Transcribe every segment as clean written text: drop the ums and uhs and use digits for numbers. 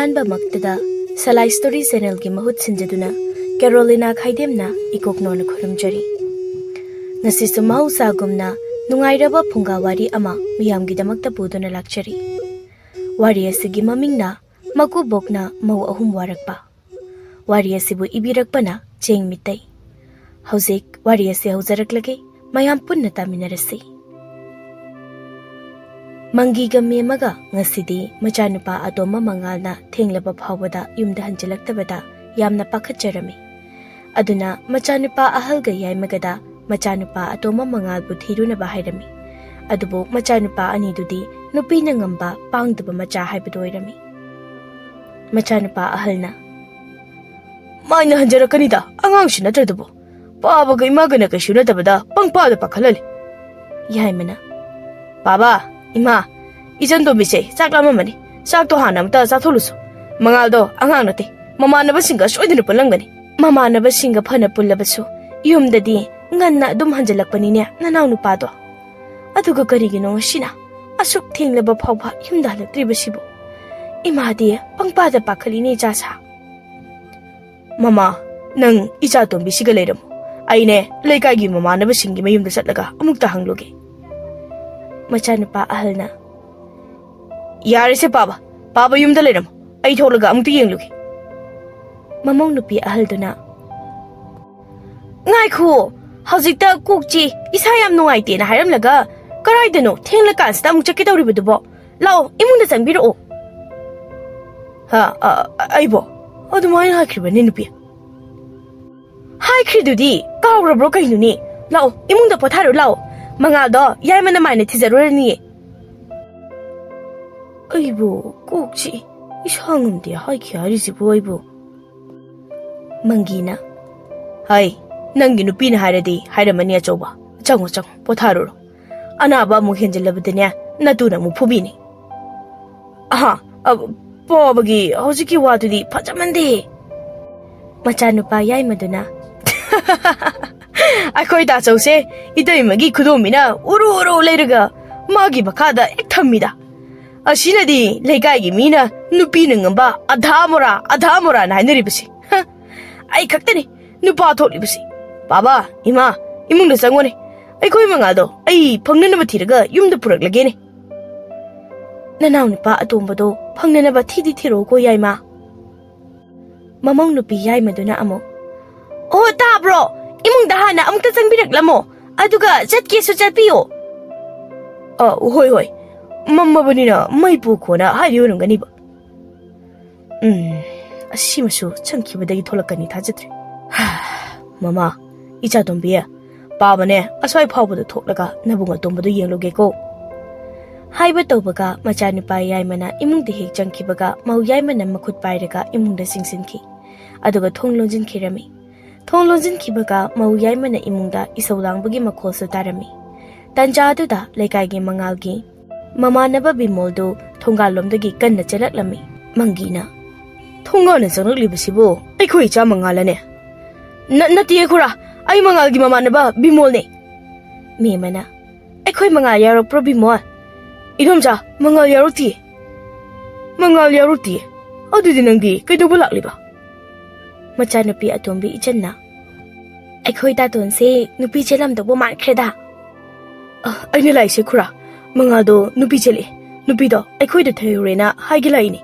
अहानबा मक्तदा सलाई story channel की महूत सिंजदुना Carolina खाइदेमना इकोकनोन खुरमजरी नसिसु महौसागुमना नुंगाइरबा फुंगा वारी अमा मियामगिदमक्ता पुदुना लाक्चरी वारी असिगी ममिंगना मकुबोकना मौ ahum warakpa वारी असिबु इबिरकपना चेंग मितै हौजिक वारी असे हौजरकलगे मयाम पुन्ना तामिनरसि मंगी गमेमगा ngasiदी मचानुपा अतोमा मंगालना थेंगलबा फावदा युमदा हंजलक्तबदा यामना पाखचरमी अदुना मचानुपा अहलगा यायमगदा मचानुपा अतोमा मंगालबु थीरुनबा हायरमी अदुबो मचानुपा अनिदुदी नुपीना ngamba पांगदबा मचा हायबदो ओइरमी मचानुपा अहलना माइना हंजरकनिदा अंगांगसि नत्रदबो पाबगा इमागना कशु नतबदा पंगपादा पाखलले यायमना बाबा इमा इजन दोबिसे चाकलाममनी चाक तो हानमता चाथोलुसु मंगालदो अंगांग नते ममानबसिंगा सोइदन पुलंगनी ममानबसिंगा फना पुल्लबसु युमददी ngana dum hanjalakpaniने ननाउ नुपादो अदुगा करिगिनो सिना असुक थेंगलबा फावबा युमदा हलक्त्रिबसिबो इमादी पंगपादा पाखलिने चासा ममा नंग इचा तोंबिसिगा लेरम आइने लेकागी ममानबसिंगी मयुमदा चटलगा अमुक्ता हंगलोगे मचानुपा अहलना यारेसे पाबा पाबा युमदा लेरम आई थोलगा अमुक्ता येंगलुगे ममों नुपी अहलदुना ngaikho hojikta kokchi isa yam nuaite na hairamlaga karaidano thenglakansida amuk chakki tawribudubo lao imungda changbiro ha aibo adumai hakribani nupi haikridudi kawrabro kainuni lao imungda potharu lao mangaldo yaimana maine thizarurani aibo kokchi isangumde haikhyarisibo aibo mangina hai नंगी नुपीना हायरदी हायरमनी अचौबा चंगो चंगो पोथारो अनाबा मु हेंजलबदने नतुना मु फुबीनी आहा अब पोबगी हौजिकी वादुदी फजमंदे मचानुपा याइमदुना अखोय दाचौसे इदैमगी खुदोमिना उरु उरु लेरगा मागी बखादा एक थम्मिदा असिनदी लेगाइगी Meena नुपीना ngamba अधामोरा नाइनरिबसी आई खक्तनी नुपा थोलिबसी बाबा इमा इमुंगदा चंगोने अखोय मंगादो आई फंगननबा थीरगा युमदा पुरकलगेने ननाउ नुपा अतोंबदो फंगननबा थीदी थीरो को याइमा ममों नुपी याइमदुना अमो ओ ताब्रो इमुंगदा हाना अमुक्ता चंगबिरकलमो अदुगा चटकेसु चटपियो होय होय मम्मबनिना मैपु खोना हारियोरंगनिबा असिमसु चंखिबदगी थोलकनी थाजत्रे ममा इचा तोंबिया पाबने असवाई फावबदो थोकलगा नबुंगा तोंबदो येंगलोगेको हाइबा तौबगा मचानुपा याइमना इमुंगदे हेक चंखिबगा मौ याइमना मखुत पाइरगा इमुंगदा सिंगसिनखि अदुगा थोंग लोंजिनखिरमी थोंग लोंजिनखिबगा मौ याइमना इमुंगदा इसौलांगबगी मखोलसु तारमी तंजादुदा लेकाइगे मंगालगी ममानबा बिमोलदो थोंगालोमदगी कन्ना चलक्लमी मंगीना थोंगाना चंगलक्लिबसिबो अखोय इचा मंगालने नतिये खुरा आई मंगालगी ममानबा बिमोलने मेमना अखोय मंगाल यारप्रो बिमोल इदोमजा मंगाल यारुती अदुदि नंगदी कैदोबा लाक्लिबा मचानुपी अतोंबी इचन्ना अखोय तातोनसे नुपी चेलमदबो मानख्रेदा अइने लाइसे खुरा मंगालदो नुपी चेले नुपीदो अखोयदो थयोरेना हाइगे लाइनी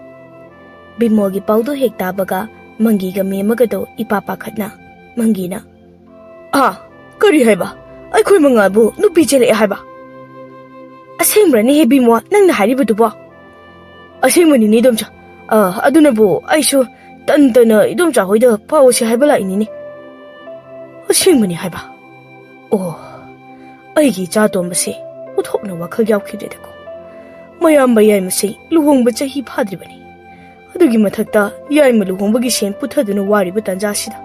बिमोलगी पाउदो हेक ताबगा मंगीगा मेमगदो इपा पाखतना मंगीना करी हाइबा अखोय मंगालबु नुपी चेले हाइबा असेंब्रनी हे बिमो नंगना हारिबदुबो असेंबनिनि दोमचा अदुनबो आइसु तंतना इदोमचा होइदा पावसे हाइबा लाइनिनि असेंबनि हाइबा ओ अइगी चातोमबसे उथोकना वखल यावखिदेदको मयामबा याइमसे लुहोंगबा चही फाद्रिबनि अदुगी मथक्ता याइम लुहोंबगी सेन पुथदुना वारिबा तंजासिदा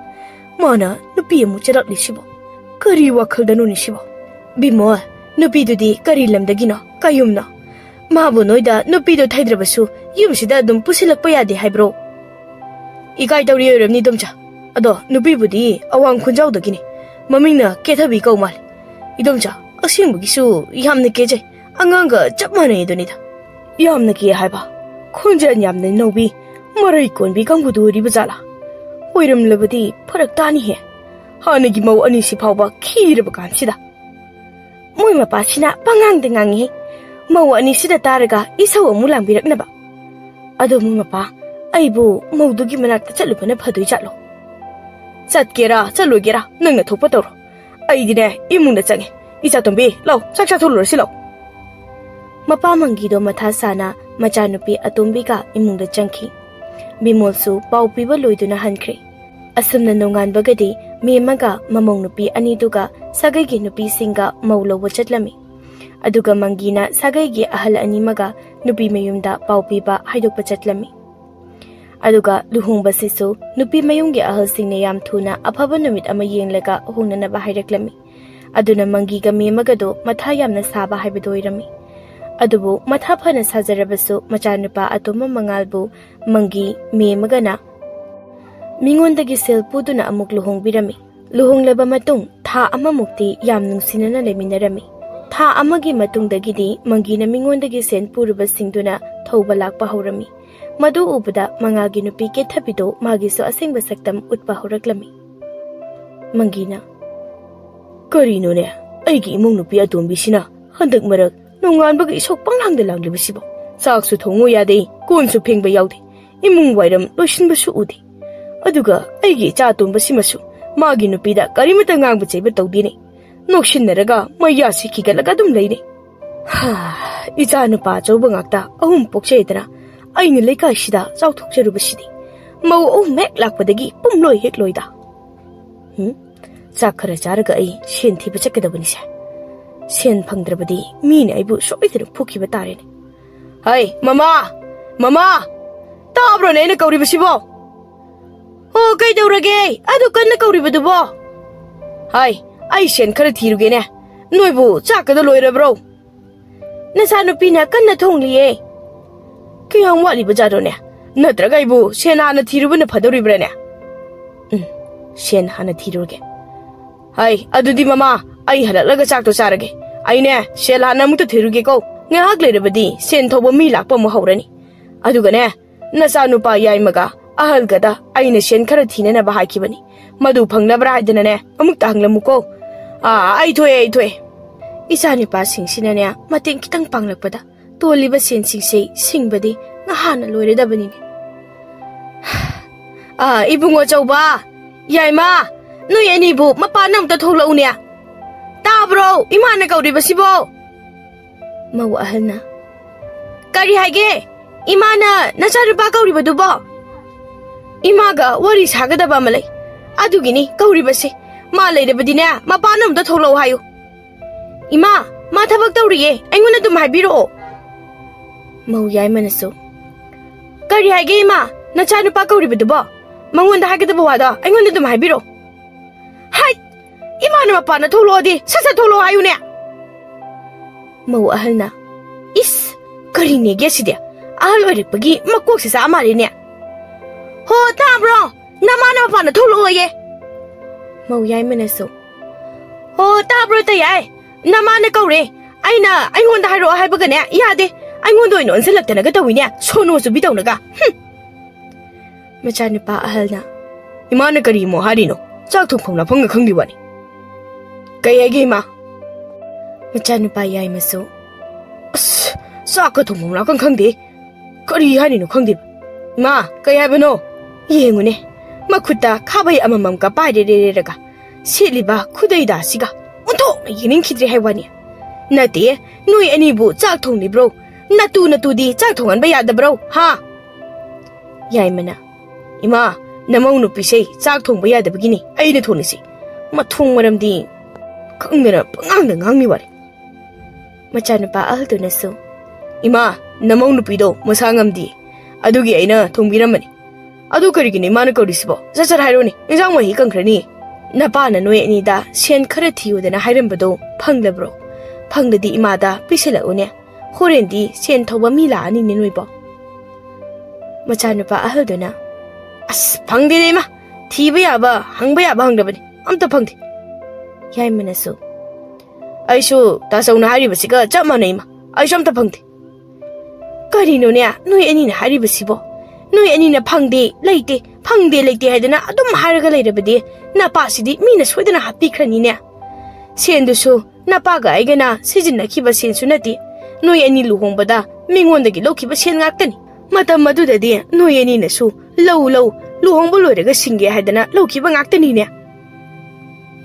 माना नुपी अमु चरक्लिसिबो करी वखलदनुनिसिबो बिमो नुपीदुदी करी लमदगिनो कायुमनो माबु नोइदा नुपीदो थैद्रबसु युमसिदा दुम पुसिलक्पा यादे हाइब्रो इकाय तौरी ओरमनि दोमचा अदो नुपीबुदी अवांग खुंजावदगिनि ममिंगना केथबी कौमाल इदोमचा असेंबगिसु यामना केजे अंगांगा चप माने दुनिदा यामना के हाइबा खुंजन यामना नौबी Marai konbi kangbudu ribajala. Oiram labadi parak tani he. Hanagi mau ani si phauba khiraba kansida. Moi mapasina pangang dengangi he. Mau ani sida taraga isau amu langbiraknaba. Ado moi mapa aibu maudugi manakta chalubana phadoi chatlo. Chatkera chalogera nangna thokpa tawro. Aidine imungda change. Icha tombi lau saksa thulur silo. Mapa mangido matha sana machanupi atombi ka imungda changki. Bimolsu pau piba loiduna hankre. Asumna nongan bagadi memaga mamong nupi aniduga sagai gi nupi singa maulo wachatlami. Aduga mangina sagai gi ahal animaga nupi mayumda pau piba haidokpa chatlami. Aduga luhungba sisu nupi mayunggi ahal singne yam thuna aphaba numit ama yenglaga hungnanaba haireklami. Aduna mangiga memagado matha yamna saba haibedoirami. Adubu matha phana sajarabasu machanupa atoma mangalbu mangi memagana mingondagi sel puduna amuk luhongbirami. Luhonglaba matung tha ama mukti yam nungsinana leminarami. Tha amagi matungdagidi mangina mingondagi sen puruba singduna thauba lakpa haurami. Madu ubada mangagi nupi ke thabido magiso asengba saktam utpa horaklami. Mangina Karino ne aigi imong nupi atombi sina handak marak nonganbaga isok panglangda langlibasibo. Saksu thongo yade konsu phengba yaude. Imong wairam loisinbasu udi. Aduga aigi cha atomba simasu magi nupida karimata ngangba cheiba tawdine. Noksinaraga mayasi khigalaga dum leine. Icha nupa chauba ngakta ahum pokchaidana aina leikai sida chauthokjarubasidi. Mau mek lakpadagi pumloi hekloida. Chakara charaga ai sen thiba chakadabani sa. Sen phangdrabadi mine aibu soidana phukiba tarene. Hai mama mama tabro ne na kauribasibo. Oh kai daurage adu kanna kauribadubo. Hai ai sen khara thiruge ne. Noibu chakada loirabro. Nasa nupina kanna thongliye. Kiyang wali bajaro ne. Natraga ibu sen hana thirubana phadoribra ne. Sen hana thiruge. Hai adudi mama ai halalaga chakto charage. Ai ne sel hana mukta thiruge ko. Ngahak leirabadi sen thoba mi lakpa mu haurani. Aduga ne nasa nupa yaimaga ahal gada aina sen khara thina ba haikibani. Madu phangnabra haidana ne amukta hanglamuko. Ai thoe. Isani pa singsina ne mateng kitang panglakpada toliba sen singse singbadi ngahana loiredabani ne. Ibungo chauba yaima noi anibu mapana amta tholaune. Tabro imana kauribasibo. Mau ahalna kari haige imana nacharupa kauribadubo. Imaga wari sagadaba malai adugini kauribase ma leirebadine mapana amta tholau hayu. Ima ma thabak tawriye aingona dum haibiro. Mau yai manasu kari haige ima nacharupa kauribadubo mangonda hagadaba wada aingona dum haibiro. Hai imana mapana tholodi sasa tholo hayune. Mau ahalna is kari nege side ahal oiripagi makok sisa amarine. Ho tabro namana mapana tholo ye. Mau yai manasu ho tabro ta yai namana kaure aina aingonda hairo haibagane yade aingondo ino onselakta tawine sono su bidawnaga. Machanipa ahalna imana kari mo harino chak thongphongna phanga khangdiwani. Kai age ma Machanipa yai masu chak thongphongna khangde kari harino khangdi. Ma kai habano yengune makhuta khabai amamam ka paire reraga seliba khudaida siga onto yening khidri haiwani. Nate noi anibu chak thongni bro natu di chak thongan ba yada bro ha. Yai mana ima namau nupi sei chak thongba yadabagini aina thonisi mathung maramdi khangdana pangangda ngangni wari. Machanupa ahaltunasu ima namau nupi do masa ngamdi adugi aina thongbiramani. Adu karigini mana kaurisibo sachar haironi injang mahi kangkrani. Napana noi anida sen khara thiyudana hairambado phanglabro. Phangladi imada pisela une horendi sen thoba mila ani ne noibo. Machanupa ahalduna as phangdine ma thiba yaba hangba yaba hangdabani amta phangdi. Yai manasu aishu ta sauna haribasiga chap manai ma aishu amta phangdi. Karino ne noi ani na haribasibo Noi anina phangde leite haidana adum haraga leirabadi napa sidi mina soidana happy krani ne sendusu napa ga aigana sijinna kiba sensu nati noi ani luhongbada mingondagi lokhiba sen ngaktani matam madudadi noi ani nasu lau luhongba loiraga singe haidana lokhiba ngaktani ne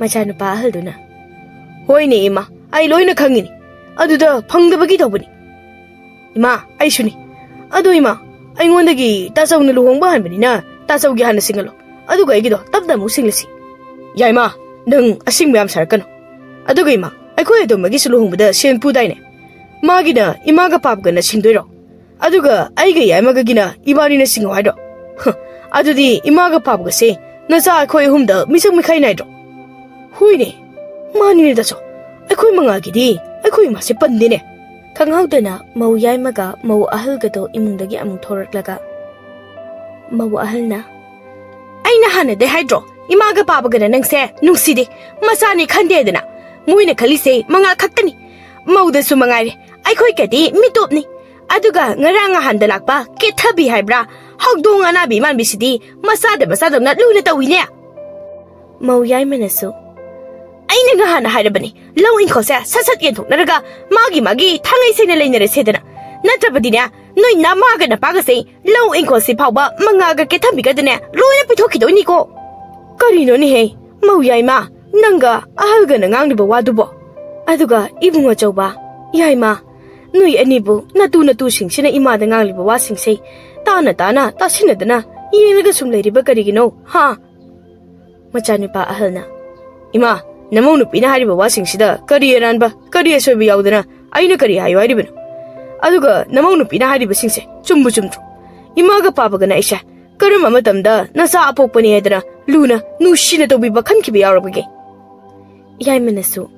machanu pa halduna hoine ima ai loina khangini aduda phangdabagi tobani ima aisuni adu ima aingondagi tasawna luhongba hanbanina tasawgi hana singalo aduga aigido tabda mu singlisi yaima nang asing mayam sarakano aduga ima aikoi adomagi luhongbada senpu daine magina imaga papgana singdoiro aduga aiga yaimaga gina ibarina singo haido adudi imaga papga se nacha aikoi humda misang mikhai naidro huine mani daso aikoi mangagidi aikoi ma se pandine Kanghaudana mau yaimaga mau ahalgado imungdagi amung thoraklaga mau ahalna aina hana de hydro imaga babagana nangse nungside masani khandedana muina khalise manga khaktani mauda su mangaire aikoi kadi mitopni aduga ngaranga handa lakpa kethabi haibra hogdong anabi manbisidi masada na luna tawine mau yaimanasu aina nga hana hairabani law inkose sasat yenthoknaraga magi thangai sena leinare sedana natrabadine noi namaga na pagase law inkose phawba mangaga ke thambigadane loina pithokidoini ko karino ni he mau yaima nanga ahalga na ngangdiba wadubo aduga ibunga chawba yaima noi anibu natu singsina imada ngangliba wa singse tana tasinadana yelaga sum leiriba karigino ha machanupa ahalna ima Namau nupina hariba wasingsida kariya ranba kariya soiba yaudana aina kariya hayo haribano aduga namau nupina hariba singse chumbu chumtru imaga papagana aisha karama matamda nasa apokpani haidana luna nushina tobiba khankiba yaurabage yaimanasu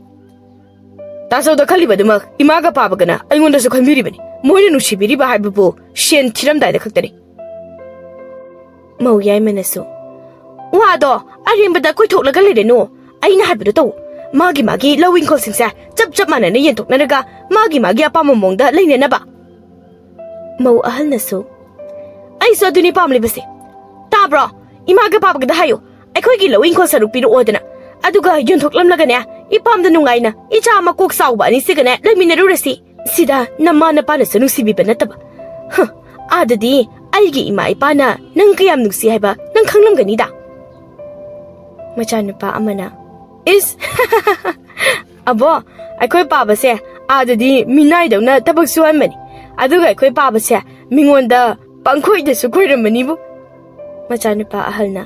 tasawda khalibaduma imaga papagana aingondasu khanbiribani moina nushibiriba haibabu shen thiramdaida khaktani mau yaimanasu wado arimbada koitholaga leireno aina haibado taw magi lowing call singsa chap manana yenthoknaraga magi apamomongda leinenaba mau ahalnasu aiso aduni pamlibase tabro imaga papagda hayo aikhoigi lowing call sarup piro odana aduga yenthoklamlagane ipamda nungaina icha makok sawba ani sigane leminarurasi sida namana pana sanu sibiba nataba adadi aigi ima ipana nang kayam nungsi haiba nang khanglamgani da machanupa amana is abo aikoi paba se adadi minai dawna tabak suamani aduga aikoi paba se mingonda pangkhoi da su khoiramani bu machanupa ahalna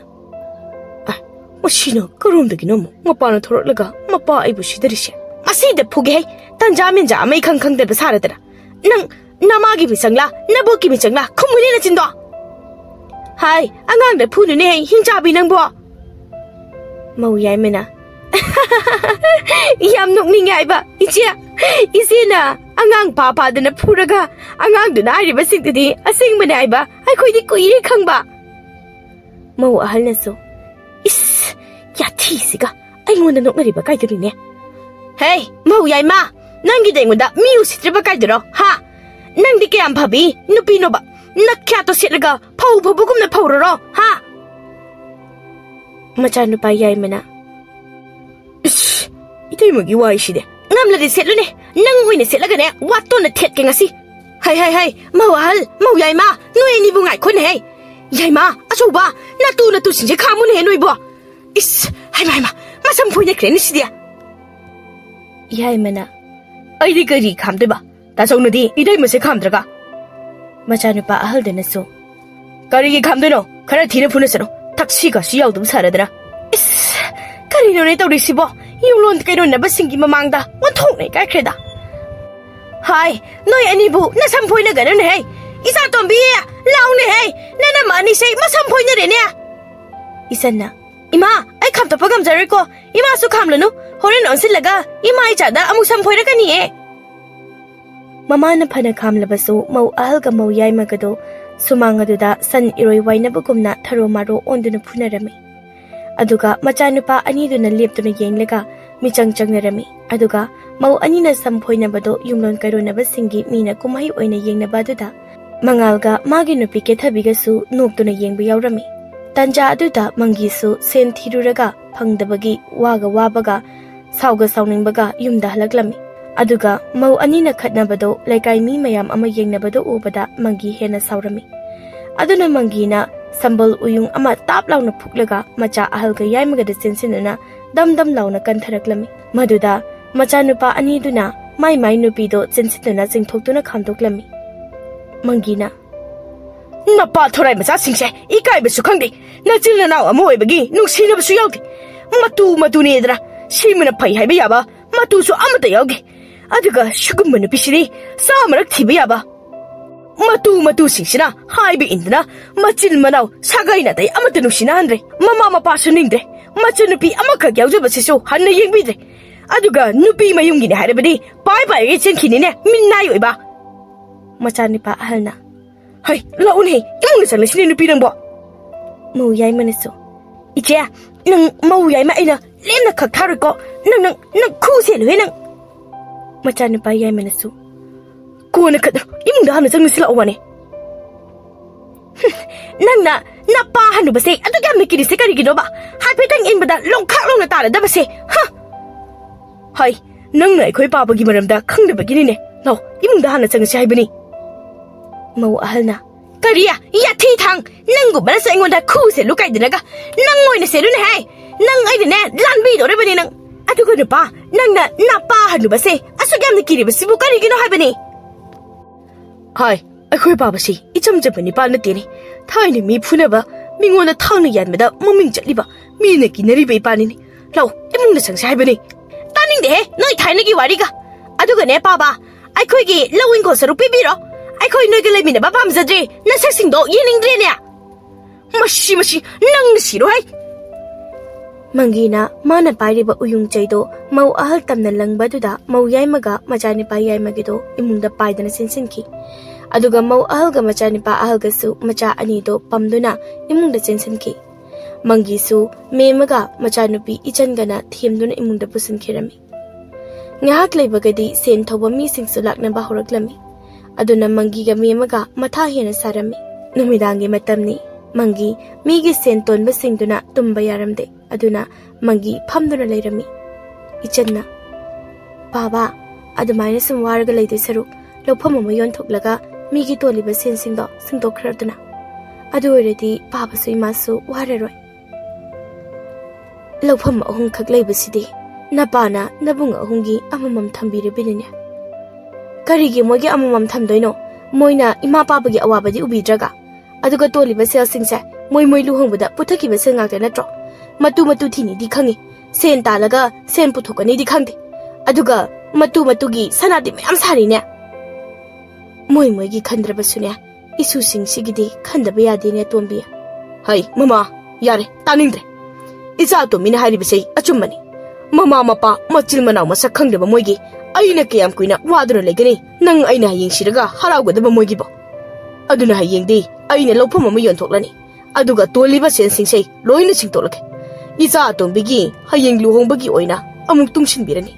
mashina karomdagi nomo mapana thorolaga mapa aibu sidarise masida phuge tanja minja amai khang de basaradana nang namagi bisangla naboki bisangla khumuni na chindo hai angang da phunu ne hinjabi nangbo mau yaimena yam nokning aiba isina angang papa dana phuraga angang duna ariba singdidi asing bana aiba aikhoidi kuiri khangba mau ahalnaso is yathi siga aingonda noknariba kaidurine hey mau yaima nangi dengonda miu sitriba kaiduro ha nangdi kayam phabi nupi noba nakya to sitlaga phau phobugumna phawroro ha machanupa yaimena Itay magiwai side. Ngamla di setlune. Nang uy na setlagane. Wato na tet keng asi. Hay. Mawahal. Mawyay ma. Nuy ni bungay ko na hey. Yay ma. Athouba. Natu sinje kamu na hey nuy bo. Is. Hay ma. Masampoy na kren sidia. Yay ma na. Ay di kari kam diba. Tasaw na di. Iday mo si kam draga. Machanupa ahal din na so. Kari ki kam dino. Kara tina puna sano. Taksi ka siyaw dum saradana. Is. Karino na ito risibo. Yung lon kayo na ba singi mamangda? Wantong na ikakreda. Hay, noy anibu, nasampoy na ganun hey. Isa tombi ya, laong na hey. Nanaman ni say, masampoy na rin ya. Isa na. Ima, ay kamta pagamzari ko. Ima su kamla no. Horin on silaga. Ima ay chada, among sampoy na kani eh. Mama na pa na kamla baso, mau ahal ka mau yay magado. Sumanga duda, san iroy way na bugum na taro maro ondo na punarami. Aduga machanupa anido na lipto na yenglaga michang na rami aduga mau ani na sampoy na bado yung lon kairo na basingi mina kumahi oy na yeng na baduda Mangalga magi nupi kethabigasu noktuna yengba yaurami. Tanja aduda mangisu sen thiruraga phangdabagi waga wabaga sauga sauningbaga yumda halaklami. Aduga mau anina khatnabado laikai mi mayam ama yengnabado ubada mangi hena saurami. Aduna mangina sambal uyung ama tap launa phuklaga macha ahalga yaimaga da sensinuna dam launa kantharaklami. Maduda macha nupa aniduna mai nupi do sensinuna singthoktuna khamdoklami. Mangina Napa thorai macha singse ikai besu khangde nachil na naw ama oibagi nungsina besu yawde matu ne dra simana phai haiba yaba matu su amata yawge aduga shugumma nupi siri samarak thiba yaba matu singsina haiba indna machil manaw sagai na dai amata nungsina andre mama mapa su ningdre macha nupi amaka yawje basisu hanna yengbidre aduga nupi mayunggi ne hairabadi pai ge chenkhini ne minnai oiba macha nipa ahalna Hai, laun he, imong na sala sini nupi nang bo. Mau yai manaso. Iche, nang mau yai ma ina, lem na khak thar ko, nang khu se lu he nang. Macha nipa yai manaso. Ko na khat, imong da hanu sang sila owane. Nang na pa hanu base, adu gam na kiri se kari gido ba. Hai petang in bada long khak long na ta da base. Ha. Hai, nang na khoi pa ba gi maram da khang da ba gi ni ne. Law, imong da hanu sang si hai bani. Mau ahalna Kariya ya thi thang nangu bana sa ingon da khu se lukai dinaga nang ngoi na se lu ne hai nang ai ne lan bi do re bani nang atu ko pa nang na pa hanu ba se asu gam na kiri ba sibu kari gi no hai bani hai ai khoi pa ba si icham je bani pa na te ni thai ni mi phuna ba mi ngona thang na yan me da moming chali ba mi ne ki nari be pa ni law imung na sang sai bani taning de noi thai na gi wari ga atu ga ne pa ba ai khoi gi lawing ko saru pi bi ro Ai khoi noi ke lai mina ba pam zadre na saksing do yening dre ne mashi nang siro hai Mangina mana pai ba uyung chai do mau ahal tamna langba du da mau yai maga machani pai yai magi do imung da pai dana sin ki aduga mau ahal ga machani pa ahal ga su macha ani do pamduna imung da sin ki mangi su me maga machanupi ichan gana themduna imung da pusin khirami ngahak leibagadi sen thoba mi sing su lakna ba horaklami Aduna mangi ga memaga matha hena sarami numidangi matamni mangi migi senton basingduna tumba yaramde aduna mangi phamduna leirami ichanna baba adumaina sum warga leide saru lopham ma yon thoklaga migi toliba sensingdo singdokkhraduna adu oredi baba su imasu wararoi lopham ahum khak leibasidi napana nabung ahungi amamam thambire binine Karigi mogi amamam thamdoino moina ima papagi awabadi ubidraga aduga toliba sel singse moi luhongbada puthaki ba senga ta natro matu thini di khangi sen talaga sen puthokani di khangde aduga matu gi sanadi mayam sari ne moi gi khandraba sune isu sing sigidi khandaba yade ne tombi hai mama yare taningdre isa to mina hari bisai achummani mama mapa machil manaw masak khangdeba moigi aina kayam kuina wadura legani nang aina hayeng siraga haraugadaba moigi bo aduna hayeng di aina lopam ama yontoklani aduga toliba sen singsei loina singtolake iza atombigi hayeng luhongbagi oina amuk tungsinbirani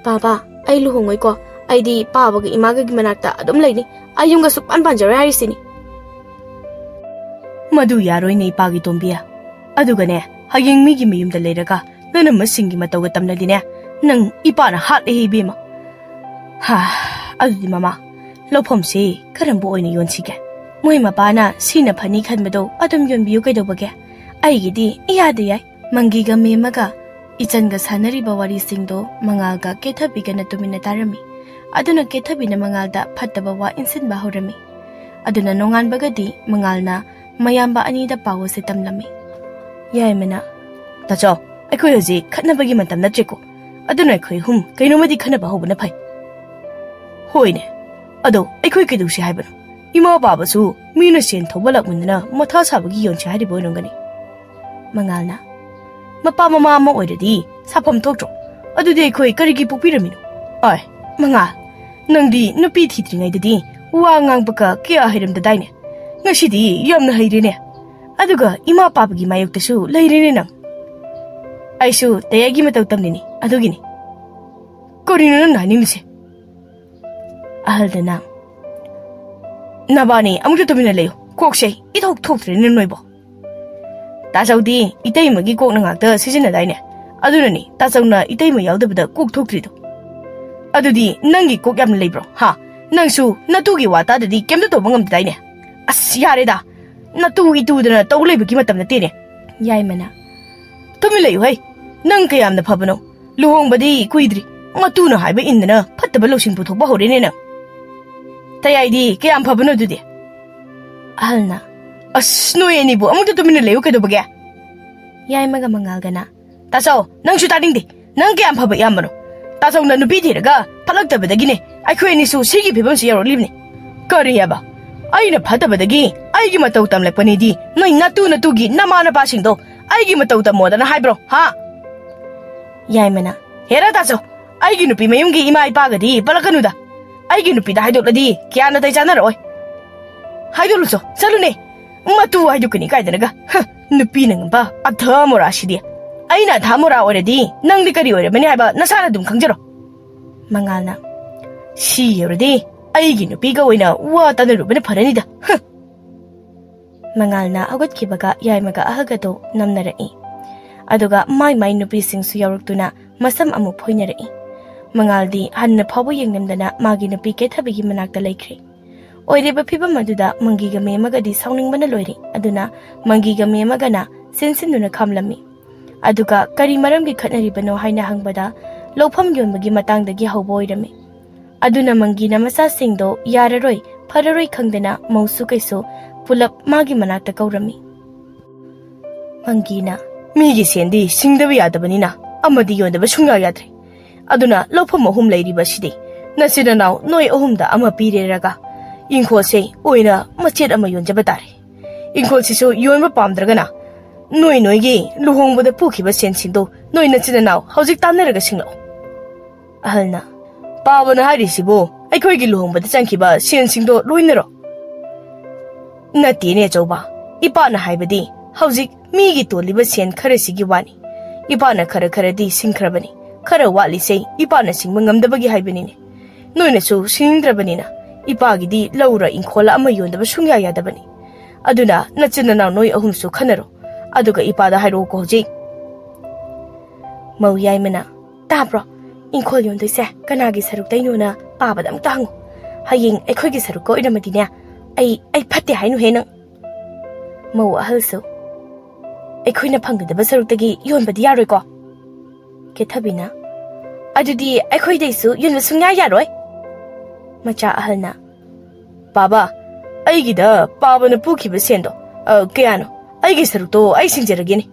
baba ai luhongoi ko aidi pabaga imaga gi manakta adum leini ayunga su panjara harisini madu yaroi nei pagi tombia aduga ne hayeng mi gi miyumda leiraga nana masingi matawa tamnadine nang ipana hat bima ha adudi mama lopom se karambo oina yonsige moi mapana sina phani khanbado adum yonbiyu kaidobage aigidi iyade yai mangiga memaga icanga sanariba wari singdo mangalga kethabiga na tumina tarami aduna kethabina mangalda phattaba wa insin ba horami aduna nongan bagadi mangalna mayamba anida pawo se tamlami yai mena tacho aikoi hoji khatnabagi matam na treko aduna aikoi hum kainomadi khanaba hobana phai hoine ado aikoi kedusi haibano ima baba su mina sen thobalak munna matha sabagi yonchi hari boinongani mangalna mapa mama ma oiradi sapham thoktro adudi aikoi karigi pupiramino ai mangal nangdi nupi thitringai dadi wa ngangbaka kya hairam dadaine ngasidi yamna hairene aduga ima papagi mayoktasu leirene nang Aisu tayagi matau tamnini adugini korina naningse ahaldana Nabani amutu tumina leyo kokse ithok thoktre noibo Tasaudi itei magi kok na ngakta sijina daine adunani tasawna itei ma yaudabada kok thoktrido adudi nangi kok yam leibro ha nangsu natugi wata dadi kemda to bangam daine as yareda natugi tudana tawlebagi matam na tine yaimana tumi leyo hai nang kayam na phabano luhong badi kuidri matuna haiba indana phattaba losing puthokba horene na tayai kayam phabano dudi ahalna as noyeni bu amutu tumina leyo kedo bagya yaimaga mangalgana tasaw nang su tading de nang kayam phaba yambano tasaw na nupi thiraga phalaktabadagine aikhoi ni su sigi phibam si yaro libni kari yaba aina phatabadagi aigi matau tamlekpani di noi natugi namana pasingdo aigi matau tamodana haibro ha yaimana hera tasaw aigi nupi mayumgi ima ipagadi palakanuda aigi nupi da haidokladi kyana tai chanaroi haidoluso salune matu haidukani kaidanaga nupi nangba athamora sidi aina thamora oredi nangdi kari ore mani haiba nasana dum khangjaro mangalna si yoredi aigi nupi ga oina wa tanarubana pharanida mangalna agot kibaga yaimaga ahagado namnarai aduga mai nupi singsu yaruktuna masam amu phoinarai mangaldi hanna phabu yengnemdana magi nupi ke thabigi manakta laikre oireba phibam aduda mangiga memagadi sauningbana loire aduna mangiga memagana sensinuna khamlami aduga kari maramgi khatnaribano haina hangbada lofam yonbagi matangdagi hawboirame aduna mangina masa singdo yararoi phararoi khangdana mausu kaiso pulap magi manakta kaurami mangina migi sendi singdabi yadabanina amadi yondaba sungya yadre aduna lofam ahum leiriba sidi nasina naw noi ahumda ama pireraga ingkhose oina machet ama yonjaba tare ingkhol sisu yonba pamdragana noi gi luhongbada pukhiba sensindo noi nachina naw hojik tamnaraga singlo ahalna pabana harisibo aikhoi gi luhongbada changkhiba sensindo loinaro natine choba ipana haibadi hojik mi gi toliba sen kharasigi wani ipana khara di singkhrabani khara wali sei ipana singba ngamdabagi haibani noina su singdrabanina ipagidi laura ingkhola ama yondaba sungya yadabani aduna nachina naw noi ahum su khanaro aduga ipada hairo ko ji mau yaimana tabro ingkhol yondoise kanagi saruk tainona pabadam tangu haying aikhoi gi saruk ko inamadine ai phatte hainu hena mau ahalsu aikhoina phangdaba saruk tagi yonbadi yaroi ko ke thabina adudi aikhoi deisu yonba sungya yaroi macha ahalna baba aigida pabana pukhiba sendo kayano aigi sarukto ai singjaragini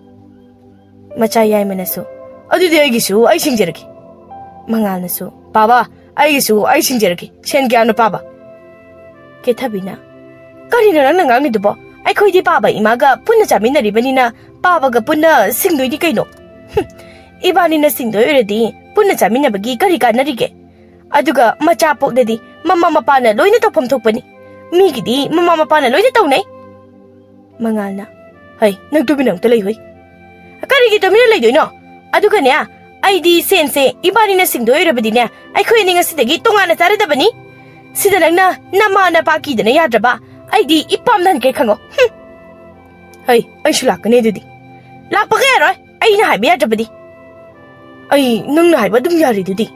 macha yaimanasu adudi aigisu ai singjaragi mangalnasu baba aigisu ai singjaragi sen gyano paba ke thabina karina nang ngang ni dubo ai khoidi paba imaga punna chaminari banina paba ga punna singdoi di kaino ibani na singdoi redi punna chamina bagi kari kanarige aduga macha pokdadi mama mapana loina topam thokpani migidi mama mapana loina tawnai mangalna hai nang tubinang talai hoi kari gi tomina leidoino aduga ne aidi sense ibani na singdoi rabadi ne ai khoi ninga sidagi tongana taradabani sida nangna namana paki dana yadraba aidi ipam nan ke khango hai ai shulakane dudi lakpaga yaroi ai na haiba yadrabadi ai nang na haiba dum yari dudi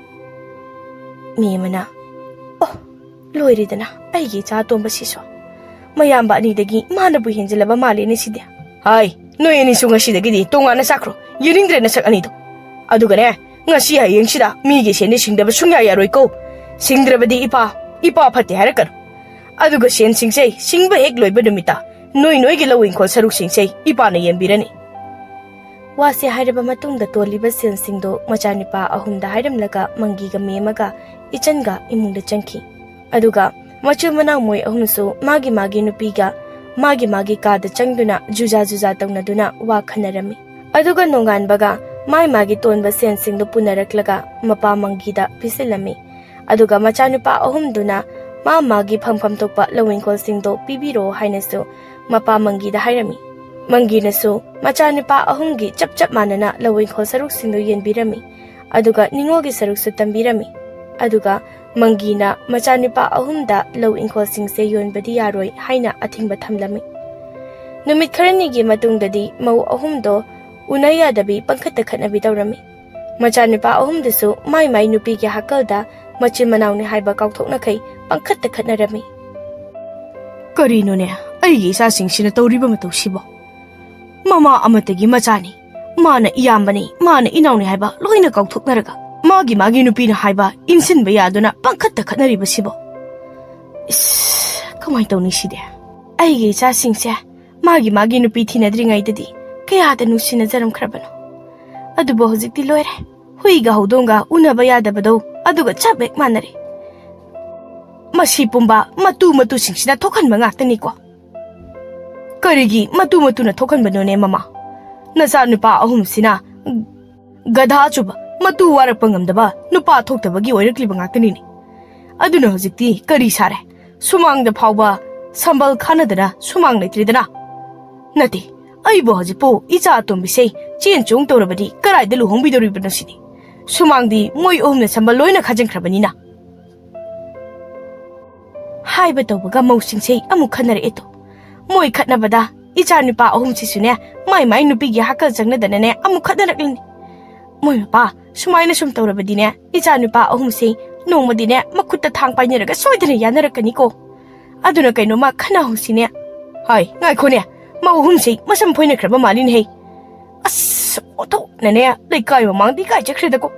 Mimana, oh, loiridana, aigi cha tomba siso. Mayamba anidagi mana bu henjelaba mali ni sidia. Hai, no eni sunga sidagi di tongana sakro, yiringdre na sak anido. Aduga ne, ngasi hayeng sida migi sen ni singdaba sungya yaroi ko. Singdrabadi ipa phatte harakar. Aduga sen singsei singba hek loiba numita. Noi gi lawing khol saruk singsei ipa na yembirani. Wasi hairaba matungda toliba sen singdo machanipa ahumda hairamlaga mangiga memaga ichanga imungda changki aduga machu manang moi ahumsu magi nupiga magi kada changduna juja tawnaduna wa khanarami aduga nongan baga magi tonba sensing do punaraklaga mapa mangida pisilami aduga machanupa ahumduna magi phampham tokpa lawingkol singdo pibiro hainasu mapa mangida hairami manginasu machanupa ahumgi chap manana lawingkol saruk singdo yenbirami aduga ningogi saruk su tambirami aduga Mangina macanipa ahumda low inkol singse yon badi yaroi haina athingba thamlami. Numit kharanigi matungdadi mau ahumdo unaya dabi pangkhatta khatnabi tawrami. Macanipa ahumdasu mai nupi ki hakalda machin manawni haiba kauthokna khai pangkhatta khatnarami. Karino ne aigi sa singsina tawriba matawsibo. Mama amatagi machani mana iyambani mana inawni haiba loina kauthoknaraga magi nupi na haiba insinba yaduna pangkhatta khatnariba sibo. Kamai tawni side aigi sa singse magi nupi thinadringai dadi kayada nusina jaram khrabano. Adubo hojikti loire huiga hodonga unaba yadabado aduga chabek manare. Masi pumba matu singsina thokhanba ngaktani ko. Karigi matu na thokhanbano ne mama. Nasa nupa ahum sina gadha chuba matu warakpa ngamdaba nupa thoktabagi oirakliba ngaktani ni. Aduna hojikti kari sare sumangda phawba sambal khanadana sumang leitridana. Nati aibo hojikpo icha atombise chen chung tawrabadi karaida luhongbidoribano sini. Sumangdi moi ohumna sambal loina khajankhrabanina. Haiba tawbaga mausingsei amuk khanare eto. Moi khatnabada icha nupa ahum sisune mai nupi gi hakal jangnadana ne amuk khatnaraklini. Moi mapa sumaina sum tawrabadi ne icha nupa ahum sei nongmadi ne makutta thang painaraga soidana yanarakani ko. Aduna kainoma khana hosine. Hai ngai khone mau hum sei masam phoina khraba malin hei. As oto nane leikai mamangdi kai chakhreda ko.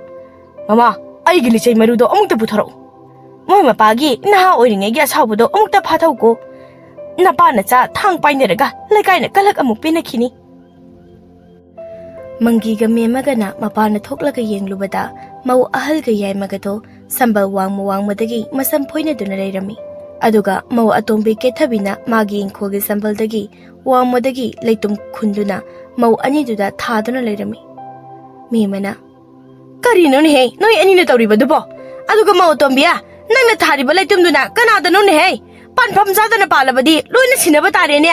Mama ai gili chei marudo amukta putharo. Moi mapagi naha oiringe gi asawbudo amukta phathau ko. Napa na cha thang painaraga leikai na kalak amuk penakhini. Mangi ga memaga na mapana thoklaga yenglubada mau ahal ga yai magato sambal wangmadagi masam phoina duna leirami. Aduga mau atombi kethabina magi inkhogi sambaldagi wangmadagi leitum khunduna mau ani duda thaduna leirami. Memana karino ne he noi ani na tawriba dubo aduga mau tombia nangna thariba leitum duna kanadano ne he panpham sadana palabadi loina sinaba tare ne.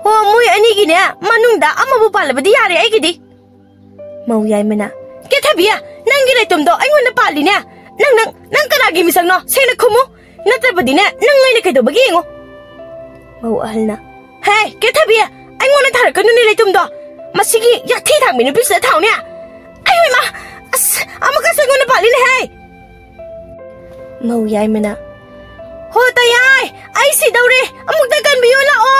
Oh moi ani gi ne manungda amabu palabadi yare ai gidi. Mau yai mana kethabia nangi leitum do aingonda pali ne nang kanagi misangno sena khumu natrabadi ne nangai ne kaidobagi ngo. Mau ahalna hey kethabia aingonda tharakanu ne leitum do masigi yathi thangmi nu bisa thau ne. Ai ma as amaka sengona pali ne hey. Mau yai mana ho tayai ai si daure amukta kan biyo la o.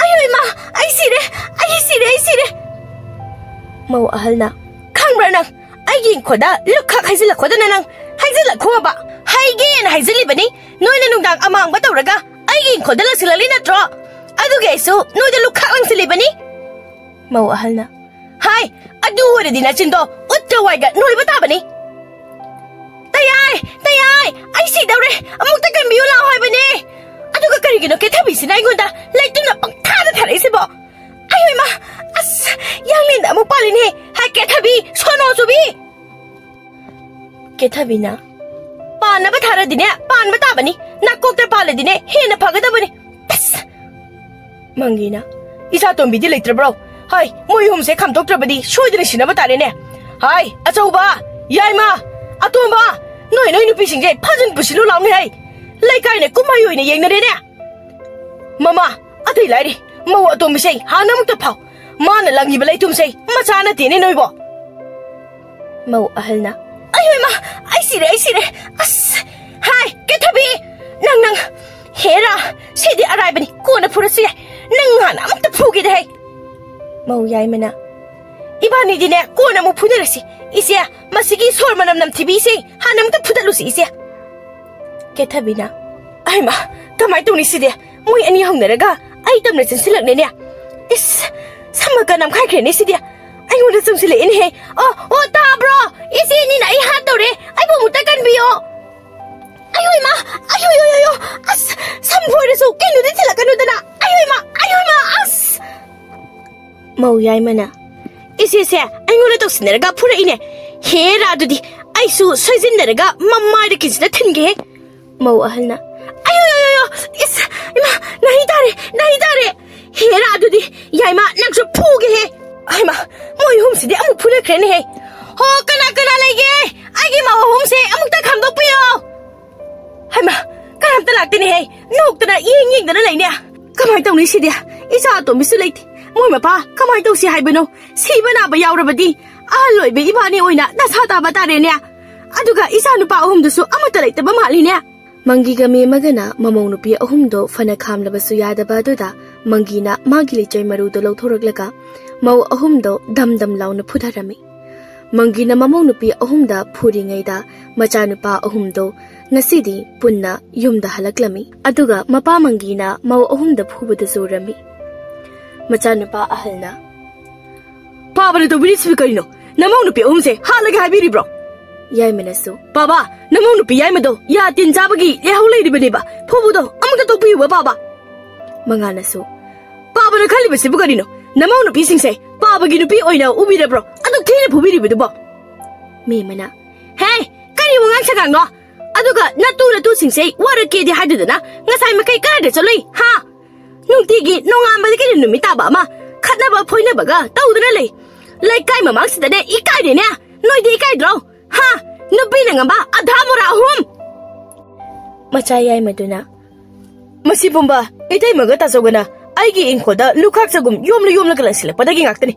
Ai ma ai sire. Mau ahalna khangbra nang ai gi khoda lukha khaisila khoda nang haizila khoba haige na haizili bani noina nungdang amang ba tawraga ai gi khoda la silali natro aduge su noida lukha lang sili bani. Mau ahalna hai adu wore dina chindo utta waiga noi bata bani. Tayai ai si daure amukta kan biyo la hoi bani aduga karigino kethabi sinai gonda laituna pangthada thare sibo. Ai ma as yanglin amu palin he hai kethabi sono subi kethabina pan ba thara dine pan ba tabani nakokta pala dine hena phagada bani. Mangina isa tombi di leitra bro hai moi hum se khamtok trabadi soidre sinaba tare ne. Hai Athouba yaima Athouba noi nupi singje phajin pusilu launi hai leikai ne kumai oine yengnare ne. Mama athai lairi mau atombi sei hanamuk ta phau mana langi balai tum sei machana tine noibo. Mau ahalna ai ma ai sire as hai kethabi nang hera sidi arai bani kona phurasi nang hana amuk ta phugi de hai. Mau yai mana ibani dine kona mu phunarasi isia masigi sor manam nam thibi sei hanam ta phudalusi isia. Kethabina ai ma kamai tuni side moi ani hongnaraga ai tamna sinsilak ne ne. Is samaga nam khai khre ne side ai ngona sumsile in he o ta bro isi ni na ai ha tore ai bu muta kan biyo. Ayoy ma ayo as samphore su kenu de thilakanu dana ayoy ma as. Mau yai mana isi se ai ngona to sinaraga phura ine he ra dudi ai su soijin naraga mamma de kisna thinge. Mau ahalna ayo is ima nahi tare he ra dudi yai ma nang su phuge he. Ai ma moi hum si de amu phuna khrene he ho kana lege ai gi ma hum se amuk ta kham dok piyo. ꯇꯥꯗꯅ ꯌꯦꯡꯗꯅ ꯂꯩꯅꯦ ꯀꯃꯥꯏ ꯇꯧꯅꯤ ꯁꯤꯗꯤ ꯏꯆꯥ ꯑꯇꯣꯝꯕꯤꯁꯨ ꯂꯩꯇꯦ ꯃꯣꯏ ꯃꯄꯥ ꯀꯃꯥꯏ ꯇꯧꯁꯤ ꯍꯥꯏꯕꯅꯣ ꯁꯤꯕ ꯅꯥꯕ ꯌꯥꯎꯔꯕꯗꯤ ꯑꯍꯜ ꯑꯣꯏꯕ ꯏꯕꯥꯅꯤ ꯑꯣꯏꯅ ꯗꯁꯥ ꯇꯥꯕ ꯇꯥꯔꯦꯅꯦ ꯑꯗꯨꯒ ꯏꯆꯥ ꯅꯨꯄꯥ ꯑꯍꯨꯝꯗꯨꯁꯨ ꯑꯃꯠꯇ ꯂꯩꯇꯕ ꯃꯥꯜꯂꯤꯅꯦ ꯃꯪꯒꯤꯒ ꯃꯦꯝꯃꯒꯅ ꯃꯃꯧ ꯅꯨꯄꯤ ꯑꯍꯨꯝꯗꯣ ꯐꯅ ꯈꯥꯝꯂꯕꯁꯨ ꯌꯥꯗꯕ ꯑꯗꯨꯗ ꯃꯪꯒꯤꯅ ꯃꯥꯒꯤ ꯂꯩꯆꯩ ꯃꯔꯨꯗꯣ ꯂꯧꯊꯣꯔꯛꯂꯒ ꯃꯧ ꯑꯍꯨꯝꯗꯣ ꯗꯝ ꯗꯝ ꯂꯥꯎꯅ ꯐꯨꯊꯔꯝꯃꯤ ꯃꯪꯒꯤꯅ ꯃꯃꯧ ꯅꯨꯄꯤ ꯑꯍꯨꯝꯗ ꯐꯨꯔꯤꯉꯩꯗ ꯃꯆꯥꯅꯨꯄꯥ ꯑꯍꯨꯝꯗꯣ ꯉꯁꯤꯗꯤ ꯄꯨꯟꯅ ꯌꯨꯝꯗ ꯍꯜꯂꯛꯂꯝꯃꯤ ꯑꯗꯨꯒ ꯃꯄꯥ ꯃꯪꯒꯤꯅ ꯃꯧ ꯑꯍꯨꯝꯗ ꯐꯨꯕꯗ ꯆꯨꯔꯝꯃꯤ ꯃꯆꯥꯅꯨꯄꯥ ꯑꯍꯜꯅ ꯄꯥꯕꯅ ꯇꯧꯕꯤꯔꯤꯁꯤꯕꯨ ꯀꯔꯤꯅꯣ ꯅꯃꯧ ꯅꯨꯄꯤ ꯑꯍꯨꯝꯁꯦ ꯍꯥꯠꯂꯒ ꯍꯥꯏꯕꯤꯔꯤꯕ꯭ꯔꯣ ꯌꯥꯏꯃꯅꯁꯨ ꯄꯥꯕꯥ ꯅꯃꯧ ꯅꯨꯄꯤ ꯌꯥꯏꯃꯗꯣ ꯌꯥ ꯇꯤꯟ ꯆꯥꯕꯒꯤ ꯂꯩꯍꯧ ꯂꯩꯔꯤꯕꯅꯦꯕ ꯐꯨꯕꯗꯣ ꯑꯃꯨꯛꯇ ꯇꯣꯛꯄꯤꯌꯨꯕ ꯄꯥꯕꯥ ꯃꯉꯥꯅꯁꯨ ꯄꯥꯕꯅ ꯈꯜꯂꯤꯕꯁꯤꯕꯨ ꯀꯔꯤꯅꯣ ꯅꯃꯧ ꯅꯨꯄꯤꯁꯤꯡꯁꯦ ꯄꯥꯕꯒꯤ ꯅꯨꯄꯤ ꯑꯣꯏꯅ ꯎꯕꯤꯔꯕ꯭ꯔꯣ ꯑꯗꯨꯛ ꯊꯤꯅ ꯐꯨꯕꯤꯔꯤꯕꯗꯨꯕꯣ ꯃꯦꯝꯃꯅ ꯍꯦ ꯀꯔꯤ ꯋꯥꯉꯥꯡ ꯁꯉꯥꯡꯅꯣ ꯑꯗꯨꯒ ꯅꯇꯨꯁꯤꯡꯁꯦ ꯋꯥꯔꯛꯀꯦꯗꯤ ꯍꯥꯏꯗꯨꯗꯅ ꯉꯁꯥꯏ ꯃꯈꯩ ꯀꯔꯥꯏꯗ ꯆꯠꯂꯨꯏ ꯍꯥ ꯅꯨꯡꯇꯤꯒꯤ ꯅꯣꯡꯉꯥꯟꯕꯗꯒꯤ ꯅꯨꯃꯤꯠ ꯇꯥꯕ ꯑꯃ ꯈꯠꯅꯕ ꯐꯣꯏꯅꯕꯒ ꯇꯧꯗꯨꯅ ꯂꯩ ꯂꯩꯀꯥꯏ ꯃꯃꯥꯡꯁꯤꯗꯅꯦ ꯏꯀꯥꯏꯗꯦꯅꯦ ꯅꯣꯏꯗꯤ ꯏꯀꯥꯏꯗ꯭ꯔꯣ ꯍꯥ ꯅꯨꯄꯤꯅ ꯉꯝꯕ ꯑꯙꯥ ꯃꯣꯔꯥ ꯑꯍꯨꯝ ꯃꯆꯥ ꯌꯥꯏꯃꯗꯨꯅ ꯃꯁꯤ ꯄꯨꯝꯕ ꯏꯇꯩꯃꯒ ꯇꯥꯆꯧꯒꯅ ꯑꯩꯒꯤ ꯏꯪꯈꯣꯜꯗ ꯂꯨꯈꯥꯛ ꯆꯒꯨꯝ ꯌꯣꯝꯂꯒ ꯂꯪꯁꯤꯜꯂꯛꯄꯗꯒꯤ ꯉꯥꯛꯇꯅꯤ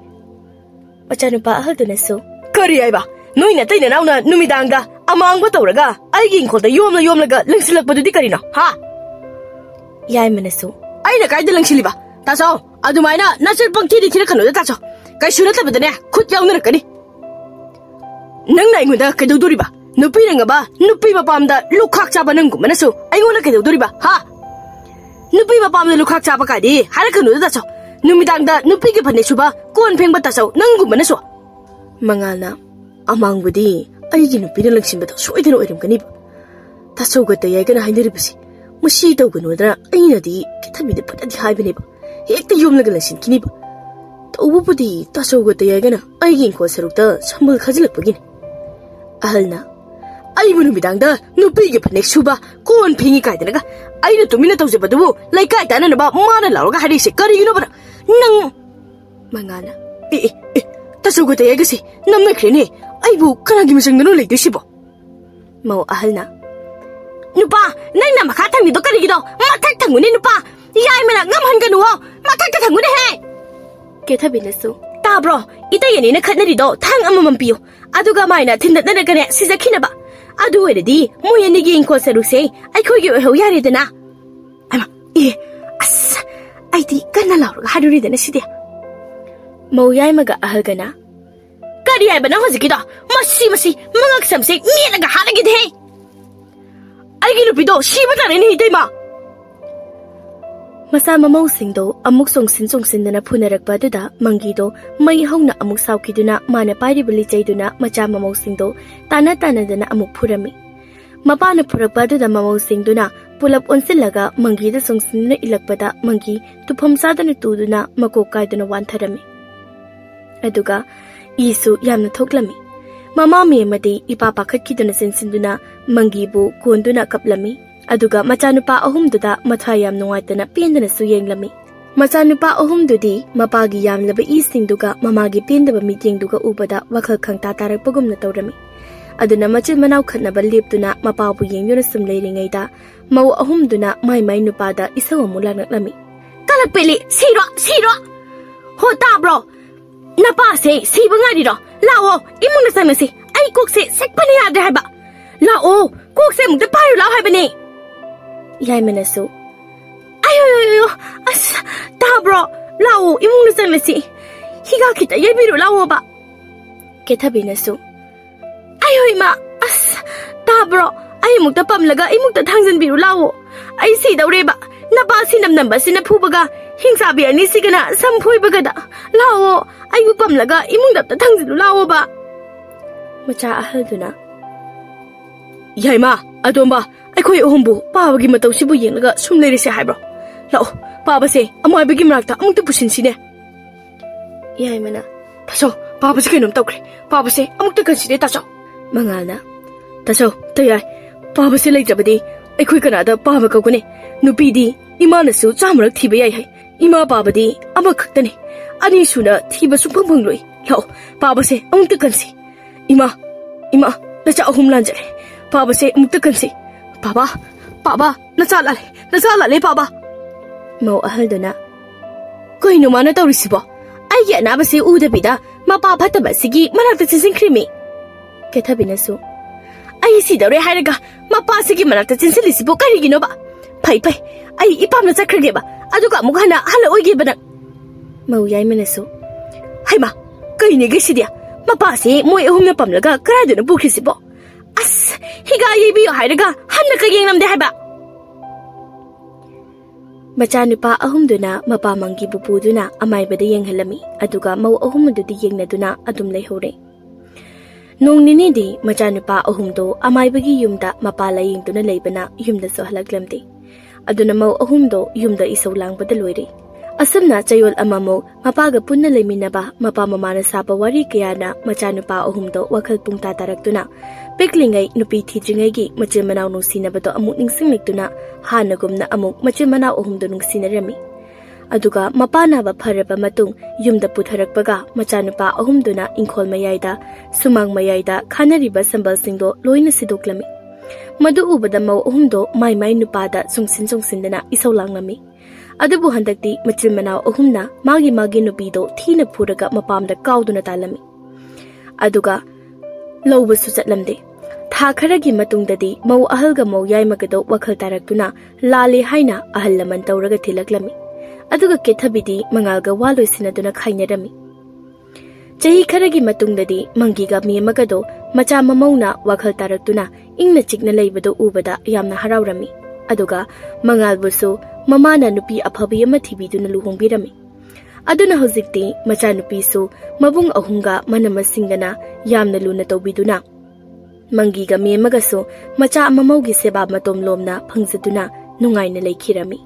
ꯃꯆꯥꯅꯨꯄꯥ ꯑꯍꯜꯗꯨꯅꯁꯨ ꯀꯔꯤ ꯍꯥꯏꯕ ꯅꯣꯏꯅ ꯑꯇꯩ ꯅꯅꯥꯎꯅ ꯅꯨꯃꯤꯗꯥꯡꯗ ꯑꯃꯥꯡꯕ ꯇꯧꯔꯒ ꯑꯩꯒꯤ ꯏꯪꯈꯣꯜꯗ ꯌꯣꯝꯂꯒ ꯂꯪꯁꯤꯜꯂꯛꯄꯗꯨꯗꯤ ꯀꯔꯤꯅꯣ ꯍꯥ ꯌꯥꯏꯃꯅꯁꯨ ꯑꯩꯅ ꯀꯥꯏꯗ ꯂꯪꯁꯤꯜꯂꯤꯕ ꯇꯥꯆꯧ ꯑꯗꯨꯃꯥꯏꯅ ꯅꯆꯠ ꯄꯪꯊꯤꯗꯤ ꯊꯤꯔꯛꯀꯅꯨꯗ ꯇꯥꯆꯧ ꯀꯩꯁꯨ ꯅꯠꯇꯕꯗꯅꯦ ꯈꯨꯠ ꯌꯥꯎꯅꯔꯛꯀꯅꯤ ꯅꯪꯅ ꯑꯩꯉꯣꯟꯗ ꯀꯩꯗꯧꯗꯣꯔꯤꯕ ꯅꯨꯄꯤꯅ ꯉꯝꯕ ꯅꯨꯄꯤ ꯃꯄꯥꯝꯗ ꯂꯨꯈꯥꯛ ꯆꯥꯕ ꯅꯪꯒꯨꯝꯕꯅꯁꯨ ꯑꯩꯉꯣꯟꯗ ꯀꯩꯗꯧꯗꯣꯔꯤꯕ ꯍꯥ नुपी मपाम लुखाक चाप कादी हारकनु दाचौ नुमिदांग नुपी फने सुबा कोन फेंगबा ताचौ नंगुमना सो मंगालना अमांगबदी अइगी नुपीना लंगसिनबा सोइदन ओइरमगनि ताचौ गते याइगना हाइनरिबसि मुसी तौगनुद्रा अइनादि किथबिदे फटदि हाइबनेबा हेक्ता योमलग लंसिनकिनिबा तौबुबुदि ताचौ गते याइगना अइगी को सरुक्ता संबल खजिलकपगिनि अहलना अइबु नुमिदांग नुपीगे फने सुबा कोन फेंगी काइदनगा अइना तुमिना तौजबदुबु लैकाय ताननबा माना लावगा हारिसे करिगिनो बरा नंग मंगाना ए ताचौगते याइगसि नमनख्रेने अइबु कनागी मसंगनो लैदसिबो मौ अहलना नुपा नैना मखा थंगिदो करिगिदो मथक थंगुने नुपा याइमना ngमहनगनु हो मथक थंगुने हे केथबिनसु ताब्रो इतयनेना खदनरिदो थांग अममम पियो अदुगा माइना थिंदनरगने सिजखिनबा अदु ओइरदि मोयनिगी इंको सरुसे अइखोगी ओइहौ यारेदना अमा ए अस आइदि कन्ना लावरगा हादुरिदना सिदे मौ याइमगा अहलगना करि आइबना होजिकिदो मसी मंगक समसे मेलगा हालगिदे अइगी रुपिदो सिबा तारेनि हिदैमा मसा ममौसिंदो अमुक सोंसिन फुनरकपा अदुदा मंगीदो मई हौना अमुक साउकिदुना माना पाइरिबा लिचैदुना मचा ममौसिंदो तानदना अमुक फुरमी मपाना फुरकपा अदुदा ममौसिंदुना पुलप ओनसिलगा मंगीदा सोंसिनना इलकपदा मंगी तुफम सादना तुदुना मकोक कायदुना वानथरमी अदुगा ईसु यामना थोकलमी ममा मेमदी इपा पाखतकिदुना सिनसिनदुना मंगीबु कोंदुना कपलमी अदुगा मचानुपा अहुमदुदा मथाय याम नुंगाइतना पेंदनसु येंगलमी मचानुपा अहुमदुदी मपागी यामलबा ईसिंदुगा ममागी पेंदबा मिटिंगदुगा उबदा वखल खंगता तारकपगुमना तौरमी अदुना मचिन मनाव खतनबा लेपतुना मपाबु येंगयुना सुम लेरिङैदा मौ अहुमदुना माइ नुपादा इसौ अमुलानकलमी कलकपेली सिरो हो ताब्रो नपासे सिबंगारिरो लाओ इमुना संगसी आई कोकसे सेकपने यादे हाबा लाओ कोकसे मुक्ता पायु लाओ हाबने याइमनसु आयो अस ताब्रो लाओ इमुना संगसी हिगा खिता येबिरु लाओबा केथबिनसु आयो इमा अस ताब्रो आई मुक्ता पमलगा आई मुक्ता थांजनबिरु लाओ आई सिदौरेबा नपासी नमनबसिना फुबगा हिंसा बिरनी सिगना समफोइबगदा लाओ आइबु पमलगा इमुंगदा थांजिलु लाओबा मचा अहलदुना याइमा अदोंबा अखोय ओहंबु पाबगी मतौसिबु येंगलगा सुम लेरिसे हाइब्रो लाओ पाबसे अमाइबगी मराक्ता अमुक्ता पुसिनसिने याइमना ताचौ पाबसे केनोम तौख्रे पाबसे अमुक्ता कनसिदे ताचौ मंगालना ताचौ तयाय पाबसे लैजबदि अखोय कनादा पाबा कौगने नुपीदी इमानसु चामरक थिबा याइ हाय इमा पाबदी अमा खक्तने अनि सुना थिबा सुफंग फंगलोय लाओ पाबसे अमुक्ता कनसि इमा नचा अहुम लांजरे पाबसे अमुक्ता कनसि Papa, nacha lale papa. Mau ahalduna. Koi no mana taurisibo. Ai ya na base u da bida. Mapa phata basigi manakta chinsin krimi. Kethabinasu. Ai si dore hairaga mapa sigi manakta chinsin lisibo karigino ba. Pai pai. Ai ipam na chakrage ba. Aduga mughana hala oige bana. Mau yai manasu. Hai ma. Kai ne gesidia. Mapa se moi ahum na pamlaga karaduna bukrisibo. As higa yebi hairaga hanna ka yengnam de haiba. Machanupa ahumduna mapa mangi bupuduna amaibada yenghalami aduga mau ahumududi yengnaduna adum leihore. Nong ninidi machanupa ahumdo amaibagi yumda mapa layengduna leibana yumda so halaglamde. Aduna mau ahumdo yumda isaw langbada loire. Asamna chayol amamo mapaga punna leiminaba mapa mamana sapa wari kayana machanupa ahumdo wakal pungta taraktuna. Peklingai nupi thidringai machil manau nungsinabado amuk ningsinglikduna hanagumna amuk machil manau ahumdo nungsinarami. Aduga mapana ba pharaba matung yumda putharakpaga machanupa ahumduna ingkhol mayaida sumang mayaida khanariba sambal singdo loina sidoklami. Madu ubada mau ahumdo mai nupada sungsin isawlangnami. Adubu handakti machil manau ahumna magi nupido thina phuraga mapamda kauduna talami. Aduga lawbasu chatlamde. Tha kharagi matungdadi mau ahalga mau yaimagado wakhal taraktuna lale haina ahal laman tawraga thilaklami. Aduga kethabidi mangalga waloisinaduna khainarami. Chahi kharagi matungdadi mangiga miyamagado macha mamauna wakhal taraktuna ingna chikna leibado ubada yamna haraurami. Aduga mangalbusu mamana nupi aphabi ama thibiduna luhongbirami. Aduna hojikti macha nupisu mabung ahunga manamasingana yamna luna tawbiduna. Mangiga miyamagasu macha mamaugi seba matom lomna phangzaduna nungaina leikhirami.